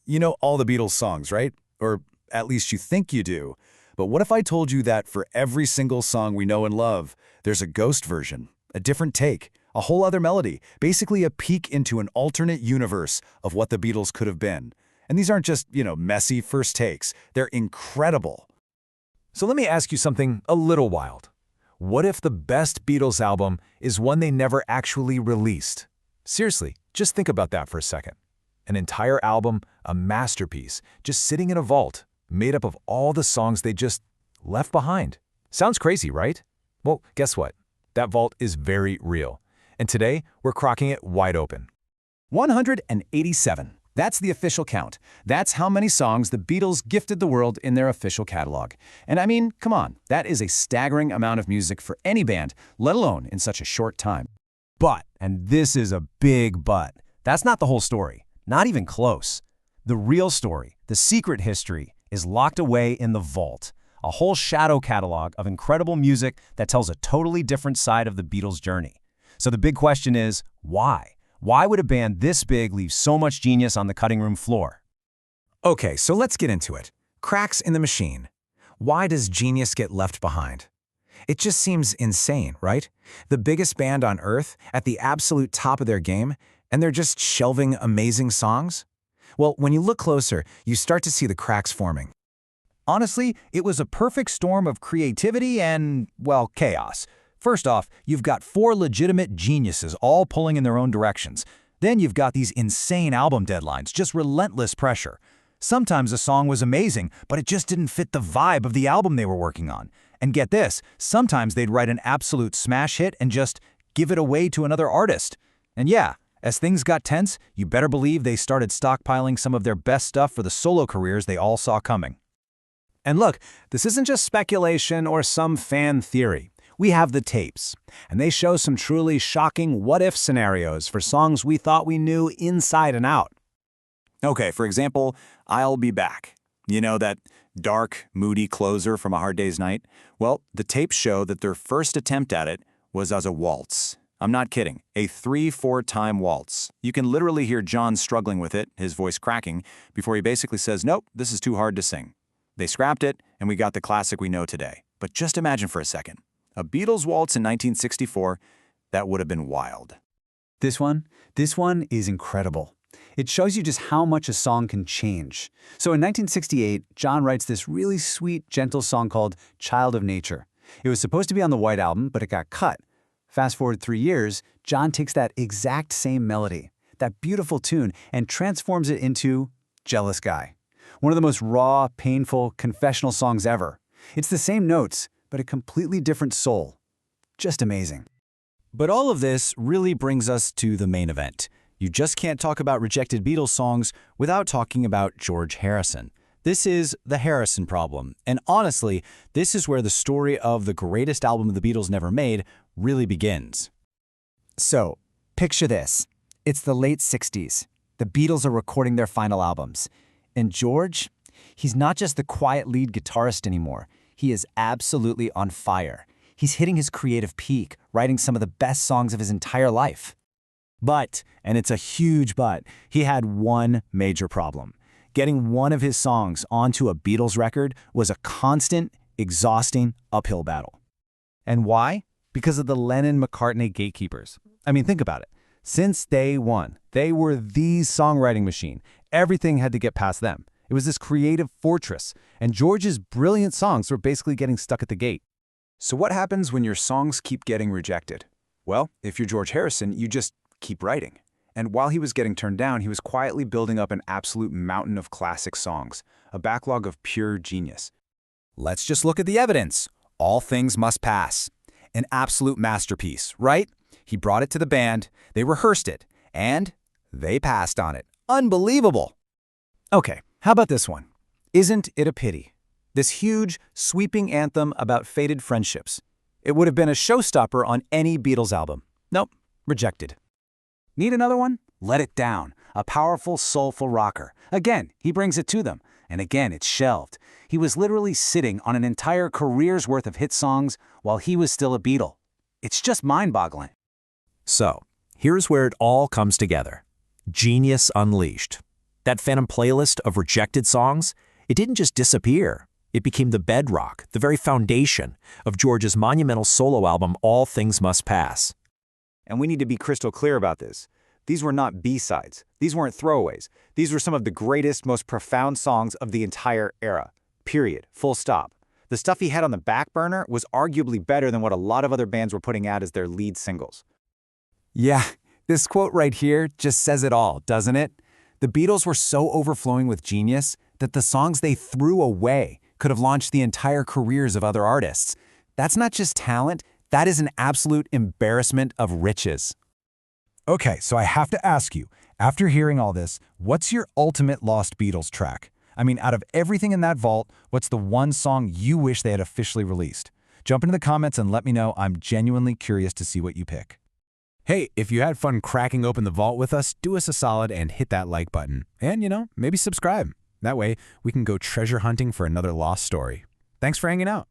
You know all the Beatles songs, right? Or at least you think you do. But what if I told you that for every single song we know and love, there's a ghost version, a different take, a whole other melody, basically a peek into an alternate universe of what the Beatles could have been. And these aren't just, messy first takes. They're incredible. So let me ask you something a little wild. What if the best Beatles album is one they never actually released? Seriously, just think about that for a second. An entire album, a masterpiece, just sitting in a vault, made up of all the songs they just left behind. Sounds crazy, right? Well, guess what? That vault is very real. And today, we're cracking it wide open. 187. That's the official count. That's how many songs the Beatles gifted the world in their official catalog. And I mean, come on, that is a staggering amount of music for any band, let alone in such a short time. But, and this is a big but, that's not the whole story. Not even close. The real story, the secret history, is locked away in the vault. A whole shadow catalog of incredible music that tells a totally different side of the Beatles' journey. So the big question is, why? Why would a band this big leave so much genius on the cutting room floor? Okay, so let's get into it. Cracks in the machine. Why does genius get left behind? It just seems insane, right? The biggest band on Earth, at the absolute top of their game, and they're just shelving amazing songs? Well, when you look closer, you start to see the cracks forming. Honestly, it was a perfect storm of creativity and, well, chaos. First off, you've got four legitimate geniuses all pulling in their own directions. Then you've got these insane album deadlines, just relentless pressure. Sometimes a song was amazing, but it just didn't fit the vibe of the album they were working on. And get this, sometimes they'd write an absolute smash hit and just give it away to another artist. And yeah, as things got tense, you better believe they started stockpiling some of their best stuff for the solo careers they all saw coming. And look, this isn't just speculation or some fan theory. We have the tapes, and they show some truly shocking what-if scenarios for songs we thought we knew inside and out. Okay, for example, I'll Be Back. You know, that dark, moody closer from A Hard Day's Night? Well, the tapes show that their first attempt at it was as a waltz. I'm not kidding, a 3/4 time waltz. You can literally hear John struggling with it, his voice cracking, before he basically says, nope, this is too hard to sing. They scrapped it, and we got the classic we know today. But just imagine for a second. A Beatles waltz in 1964, that would have been wild. This one is incredible. It shows you just how much a song can change. So in 1968, John writes this really sweet, gentle song called Child of Nature. It was supposed to be on the White Album, but it got cut. Fast forward 3 years, John takes that exact same melody, that beautiful tune, and transforms it into Jealous Guy. One of the most raw, painful, confessional songs ever. It's the same notes, but a completely different soul. Just amazing. But all of this really brings us to the main event. You just can't talk about rejected Beatles songs without talking about George Harrison. This is the Harrison problem, and honestly, this is where the story of the greatest album the Beatles never made really begins. So, picture this. It's the late 60s. The Beatles are recording their final albums. And George, he's not just the quiet lead guitarist anymore. He is absolutely on fire. He's hitting his creative peak, writing some of the best songs of his entire life. But, and it's a huge but, he had one major problem. Getting one of his songs onto a Beatles record was a constant, exhausting uphill battle. And why? Because of the Lennon-McCartney gatekeepers. I mean, think about it. Since day one, they were the songwriting machine. Everything had to get past them. It was this creative fortress, and George's brilliant songs were basically getting stuck at the gate. So what happens when your songs keep getting rejected? Well, if you're George Harrison, you just keep writing. And while he was getting turned down, he was quietly building up an absolute mountain of classic songs, a backlog of pure genius. Let's just look at the evidence. All Things Must Pass. An absolute masterpiece, right? He brought it to the band, they rehearsed it, and they passed on it. Unbelievable! Okay, how about this one? Isn't It a Pity? This huge, sweeping anthem about faded friendships. It would have been a showstopper on any Beatles album. Nope, rejected. Need another one? Let It Down, a powerful, soulful rocker. Again, he brings it to them, and again, it's shelved. He was literally sitting on an entire career's worth of hit songs while he was still a Beatle. It's just mind-boggling. So, here's where it all comes together. Genius unleashed. That phantom playlist of rejected songs, it didn't just disappear. It became the bedrock, the very foundation of George's monumental solo album, All Things Must Pass. And we need to be crystal clear about this. These were not B-sides. These weren't throwaways. These were some of the greatest, most profound songs of the entire era. Period. Full stop. The stuff he had on the back burner was arguably better than what a lot of other bands were putting out as their lead singles. Yeah, this quote right here just says it all, doesn't it? The Beatles were so overflowing with genius that the songs they threw away could have launched the entire careers of other artists. That's not just talent, that is an absolute embarrassment of riches. Okay, so I have to ask you, after hearing all this, what's your ultimate lost Beatles track? I mean, out of everything in that vault, what's the one song you wish they had officially released? Jump into the comments and let me know. I'm genuinely curious to see what you pick. Hey, if you had fun cracking open the vault with us, do us a solid and hit that like button. And, maybe subscribe. That way, we can go treasure hunting for another lost story. Thanks for hanging out.